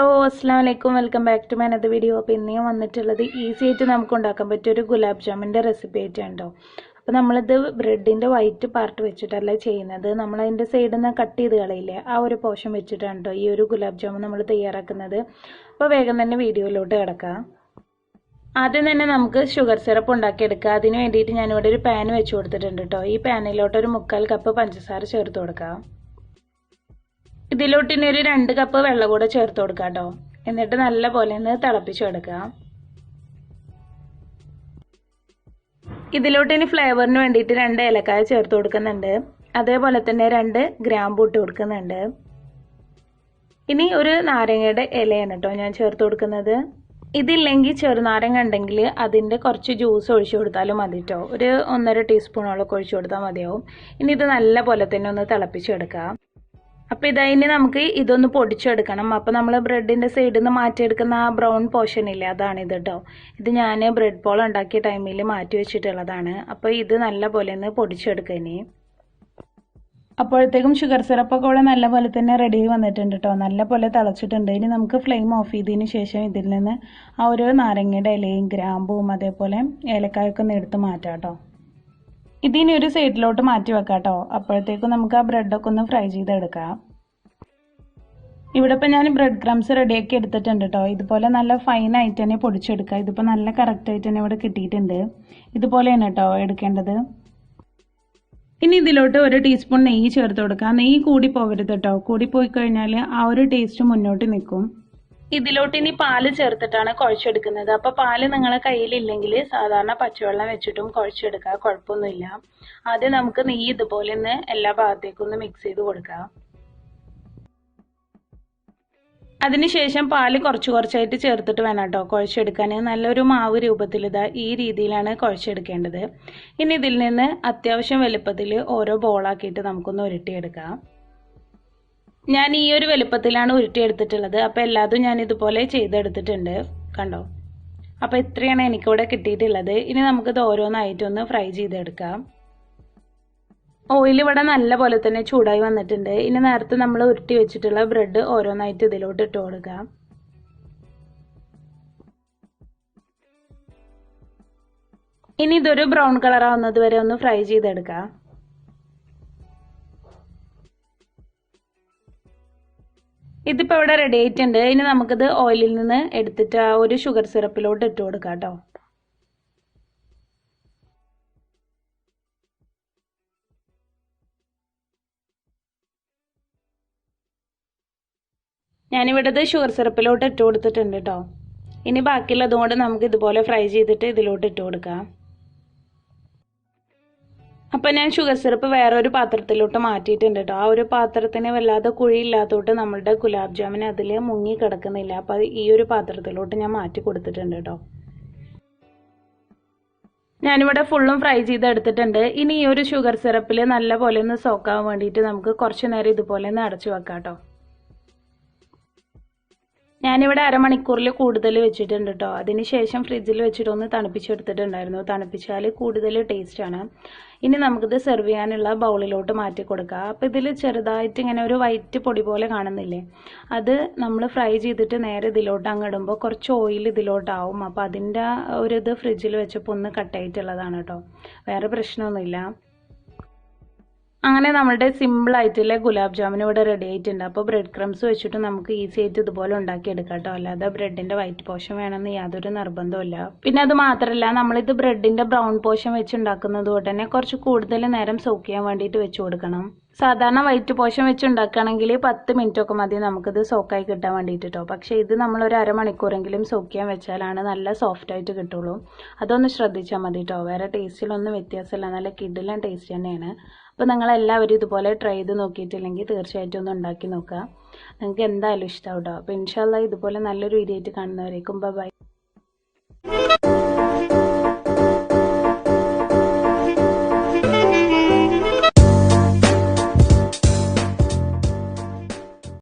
Hello അസ്സലാമു അലൈക്കും welcome back to my another video. അപ്പോൾ ഇന്ന് വന്നിട്ടുള്ളത് ഈസി ആയിട്ട് നമുക്ക് ഉണ്ടാക്കാൻ പറ്റിയ ഒരു ഗുലാബ് ജാമുൻ്റെ റെസിപ്പി ആയിട്ടുണ്ടോ. അപ്പോൾ നമ്മളിത് ബ്രെഡിൻ്റെ വൈറ്റ് പാർട്ട് വെച്ചിട്ടല്ല ചെയ്യുന്നത്, നമ്മളതിൻ്റെ സൈഡിൽ നിന്ന് കട്ട് ചെയ്ത് കളയില്ലേ, ആ ഒരു പോർഷൻ വെച്ചിട്ടാണ് കേട്ടോ ഈ ഒരു ഗുലാബ് ജാമുൻ നമ്മൾ തയ്യാറാക്കുന്നത്. അപ്പോൾ വേഗം തന്നെ വീഡിയോയിലോട്ട് കിടക്കാം. ആദ്യം തന്നെ നമുക്ക് ഷുഗർ സിറപ്പ് ഉണ്ടാക്കിയെടുക്കുക. അതിന് വേണ്ടിയിട്ട് ഞാനിവിടെ ഒരു പാൻ വെച്ച് കൊടുത്തിട്ടുണ്ട് കേട്ടോ. ഈ പാനിലോട്ട് ഒരു 1/4 കപ്പ് പഞ്ചസാര ചേർത്ത് കൊടുക്കാം. ഇതിലോട്ട് ഇനി ഒരു 2 കപ്പ് വെള്ളം കൂടെ ചേർത്ത് കൊടുക്കാം കേട്ടോ. എന്നിട്ട് നല്ല പോലെ ഒന്ന് തിളപ്പിച്ചെടുക്കാം. ഇതിലോട്ട് ഇനി ഫ്ലേവറിന് വേണ്ടിയിട്ട് 2 ഏലക്കായ ചേർത്ത് കൊടുക്കുന്നുണ്ട്. അതേപോലെ തന്നെ 2 ഗ്രാമ്പൂ ഇട്ട് കൊടുക്കുന്നുണ്ട്. ഇനി ഒരു നാരങ്ങയുടെ ഇലയാണ് കേട്ടോ ഞാൻ ചേർത്ത് കൊടുക്കുന്നത്. ഇതില്ലെങ്കിൽ ചെറുനാരങ്ങ ഉണ്ടെങ്കിൽ അതിൻ്റെ കുറച്ച് ജ്യൂസ് ഒഴിച്ചു കൊടുത്താലും മതി കേട്ടോ. ഒരു 1.5 ടീസ്പൂണോളൊക്കെ ഒഴിച്ചു കൊടുത്താൽ മതിയാവും. ഇനി ഇത് നല്ല പോലെ തന്നെ ഒന്ന് തിളപ്പിച്ചെടുക്കാം. അപ്പോൾ ഇനി നമുക്ക് ഇതൊന്ന് പൊടിച്ചെടുക്കണം. അപ്പോൾ നമ്മൾ ബ്രെഡിൻ്റെ സൈഡിൽ നിന്ന് മാറ്റിയെടുക്കുന്ന ആ ബ്രൗൺ പോർഷൻ ഇല്ലേ, അതാണിത് കേട്ടോ. ഇത് ഞാൻ ബ്രെഡ് പോൾ ഉണ്ടാക്കിയ ടൈമിൽ മാറ്റി വെച്ചിട്ടുള്ളതാണ്. അപ്പോൾ ഇത് നല്ല പോലെ ഒന്ന് പൊടിച്ചെടുക്കുക. ഇനി അപ്പോഴത്തേക്കും ഷുഗർ സിറപ്പൊക്കെ ഇവിടെ നല്ല പോലെ തന്നെ റെഡി വന്നിട്ടുണ്ട് കേട്ടോ. നല്ല പോലെ തിളച്ചിട്ടുണ്ട്. ഇനി നമുക്ക് ഫ്ലെയിം ഓഫ് ചെയ്തതിന് ശേഷം ഇതിൽ നിന്ന് ആ ഒരു നാരങ്ങയുടെ ഇലയും ഗ്രാമ്പും അതേപോലെ ഏലക്കായൊക്കെ ഒന്ന് എടുത്ത് മാറ്റാം കേട്ടോ. ഇതിനി ഒരു സൈഡിലോട്ട് മാറ്റി വെക്കാം കേട്ടോ. അപ്പോഴത്തേക്കും നമുക്ക് ആ ബ്രെഡൊക്കെ ഒന്ന് ഫ്രൈ ചെയ്തെടുക്കാം. ഇവിടെ ഇപ്പം ഞാൻ ബ്രെഡ് ക്രംസ് റെഡിയാക്കി എടുത്തിട്ടുണ്ട് കേട്ടോ. ഇതുപോലെ നല്ല ഫൈനായിട്ട് തന്നെ പൊടിച്ചെടുക്കുക. ഇതിപ്പോൾ നല്ല കറക്റ്റായിട്ട് തന്നെ ഇവിടെ കിട്ടിയിട്ടുണ്ട്. ഇതുപോലെയാണ് കേട്ടോ എടുക്കേണ്ടത്. ഇനി ഇതിലോട്ട് 1 ടീസ്പൂൺ നെയ്യ് ചേർത്ത് കൊടുക്കുക. നെയ്യ് കൂടി പോകരുത് കേട്ടോ. കൂടിപ്പോയി കഴിഞ്ഞാൽ ആ ഒരു ടേസ്റ്റ് മുന്നോട്ട് നിൽക്കും. ഇതിലോട്ട് ഇനി പാല് ചേർത്തിട്ടാണ് കുഴച്ചെടുക്കുന്നത്. അപ്പോൾ പാല് നിങ്ങളെ കയ്യിലില്ലെങ്കിൽ സാധാരണ പച്ചവെള്ളം വെച്ചിട്ടും കുഴച്ചെടുക്കുക, കുഴപ്പമൊന്നുമില്ല. ആദ്യം നമുക്ക് നെയ്യ് ഇതുപോലെ ഒന്ന് എല്ലാ ഭാഗത്തേക്കും ഒന്ന് മിക്സ് ചെയ്ത് കൊടുക്കാം. അതിനുശേഷം പാല് കുറച്ചായിട്ട് ചേർത്തിട്ട് വേണം കേട്ടോ കുഴച്ചെടുക്കാൻ. നല്ലൊരു മാവ് രൂപത്തിൽ ഈ രീതിയിലാണ് കുഴച്ചെടുക്കേണ്ടത്. ഇനി ഇതിൽ നിന്ന് അത്യാവശ്യം വലുപ്പത്തിൽ ഓരോ ബോളാക്കിയിട്ട് നമുക്കൊന്ന് ഉരുട്ടിയെടുക്കാം. ഞാൻ ഈ ഒരു വലുപ്പത്തിലാണ് ഉരുട്ടിയെടുത്തിട്ടുള്ളത്. അപ്പോൾ എല്ലാതും ഞാൻ ഇതുപോലെ ചെയ്തെടുത്തിട്ടുണ്ട് കണ്ടോ. അപ്പോൾ ഇത്രയാണ് എനിക്കിവിടെ കിട്ടിയിട്ടുള്ളത്. ഇനി നമുക്കിത് ഓരോന്നായിട്ടൊന്ന് ഫ്രൈ ചെയ്തെടുക്കാം. ഓയിൽ ഇവിടെ നല്ല പോലെ തന്നെ ചൂടായി വന്നിട്ടുണ്ട്. ഇനി നേരത്തെ നമ്മൾ ഉരുട്ടി വെച്ചിട്ടുള്ള ബ്രെഡ് ഓരോന്നായിട്ട് ഇതിലോട്ട് ഇട്ട് കൊടുക്കാം. ഇനി ഇതൊരു ബ്രൗൺ കളർ ആവുന്നത് വരെ ഒന്ന് ഫ്രൈ ചെയ്തെടുക്കാം. ഇതിപ്പോൾ ഇവിടെ റെഡി ആയിട്ടുണ്ട്. ഇനി നമുക്കിത് ഓയിലിൽ നിന്ന് എടുത്തിട്ട് ആ ഒരു ഷുഗർ സിറപ്പിലോട്ട് ഇട്ട് കൊടുക്കാം കേട്ടോ. ഞാനിവിടെ ഷുഗർ സിറപ്പിലോട്ട് ഇട്ട് കൊടുത്തിട്ടുണ്ട് കേട്ടോ. ഇനി ബാക്കിയുള്ളതും കൊണ്ട് നമുക്ക് ഇതുപോലെ ഫ്രൈ ചെയ്തിട്ട് ഇതിലോട്ട് ഇട്ട് കൊടുക്കാം. അപ്പം ഞാൻ ഷുഗർ സിറപ്പ് വേറൊരു പാത്രത്തിലോട്ട് മാറ്റിയിട്ടുണ്ട് കേട്ടോ. ആ ഒരു പാത്രത്തിന് വല്ലാതെ കുഴിയില്ലാത്തോട്ട് നമ്മളുടെ ഗുലാബ് ജാമുൻ അതിൽ മുങ്ങി കിടക്കുന്നില്ല. അപ്പോൾ ഈ ഒരു പാത്രത്തിലോട്ട് ഞാൻ മാറ്റി കൊടുത്തിട്ടുണ്ട് കേട്ടോ. ഞാനിവിടെ ഫുള്ളും ഫ്രൈ ചെയ്തെടുത്തിട്ടുണ്ട്. ഇനി ഈ ഒരു ഷുഗർ സിറപ്പിൽ നല്ല പോലെ ഒന്ന് സോക്കാൻ വേണ്ടിയിട്ട് നമുക്ക് കുറച്ച് നേരം ഇതുപോലെ ഒന്ന് അടച്ചു വെക്കാം കേട്ടോ. ഞാനിവിടെ അരമണിക്കൂറിൽ കൂടുതൽ വെച്ചിട്ടുണ്ട് കേട്ടോ. അതിനുശേഷം ഫ്രിഡ്ജിൽ വെച്ചിട്ടൊന്ന് തണുപ്പിച്ചെടുത്തിട്ടുണ്ടായിരുന്നു. തണുപ്പിച്ചാൽ കൂടുതൽ ടേസ്റ്റാണ്. ഇനി നമുക്കിത് സെർവ് ചെയ്യാനുള്ള ബൗളിലോട്ട് മാറ്റി കൊടുക്കാം. അപ്പോൾ ഇതിൽ ചെറുതായിട്ട് ഇങ്ങനെ ഒരു വൈറ്റ് പൊടി പോലെ കാണുന്നില്ലേ, അത് നമ്മൾ ഫ്രൈ ചെയ്തിട്ട് നേരെ ഇതിലോട്ട് അങ്ങിടുമ്പോൾ കുറച്ച് ഓയിൽ ഇതിലോട്ടാവും. അപ്പോൾ അതിൻ്റെ ഒരു ഇത് ഫ്രിഡ്ജിൽ വെച്ചപ്പോൾ ഒന്ന് കട്ടായിട്ടുള്ളതാണ് കേട്ടോ. വേറെ പ്രശ്നമൊന്നുമില്ല. അങ്ങനെ നമ്മളുടെ സിമ്പിളായിട്ടുള്ള ഗുലാബ് ജാമുൻ ഇവിടെ റെഡി ആയിട്ടുണ്ട്. അപ്പോൾ ബ്രെഡ് ക്രംസ് വെച്ചിട്ട് നമുക്ക് ഈസി ആയിട്ട് ഇതുപോലെ ഉണ്ടാക്കിയെടുക്കാം കേട്ടോ. അല്ലാതെ ബ്രെഡിൻ്റെ വൈറ്റ് പോർഷൻ വേണമെന്ന് യാതൊരു നിർബന്ധമില്ല. പിന്നെ അത് മാത്രമല്ല, നമ്മളിത് ബ്രെഡിൻ്റെ ബ്രൗൺ പോർഷൻ വെച്ച് ഉണ്ടാക്കുന്നത് കൊണ്ട് തന്നെ കുറച്ച് കൂടുതൽ നേരം സോക്ക് ചെയ്യാൻ വേണ്ടിയിട്ട് വെച്ച് കൊടുക്കണം. സാധാരണ വൈറ്റ് പോർഷൻ വെച്ച് ഉണ്ടാക്കുകയാണെങ്കിൽ 10 മിനിറ്റൊക്കെ മതി നമുക്കിത് സോക്കായി കിട്ടാൻ വേണ്ടിയിട്ട് കേട്ടോ. പക്ഷേ ഇത് നമ്മളൊരു അരമണിക്കൂറെങ്കിലും സോക്ക് ചെയ്യാൻ വെച്ചാലാണ് നല്ല സോഫ്റ്റായിട്ട് കിട്ടുള്ളൂ. അതൊന്ന് ശ്രദ്ധിച്ചാൽ മതി കേട്ടോ. വേറെ ടേസ്റ്റിലൊന്നും വ്യത്യാസമില്ല, നല്ല കിടിലൻ ടേസ്റ്റ് തന്നെയാണ്. അപ്പോൾ നിങ്ങളെല്ലാവരും ഇതുപോലെ ട്രൈ ചെയ്ത് നോക്കിയിട്ടില്ലെങ്കിൽ തീർച്ചയായിട്ടും ഒന്ന് ഉണ്ടാക്കി നോക്കുക. നിങ്ങൾക്ക് എന്തായാലും ഇഷ്ടമാവും കേട്ടോ. അപ്പോൾ ഇൻഷാല്ലാ ഇതുപോലെ നല്ലൊരു വീഡിയോ ആയിട്ട് കാണുന്നവരേക്കും ബൈ.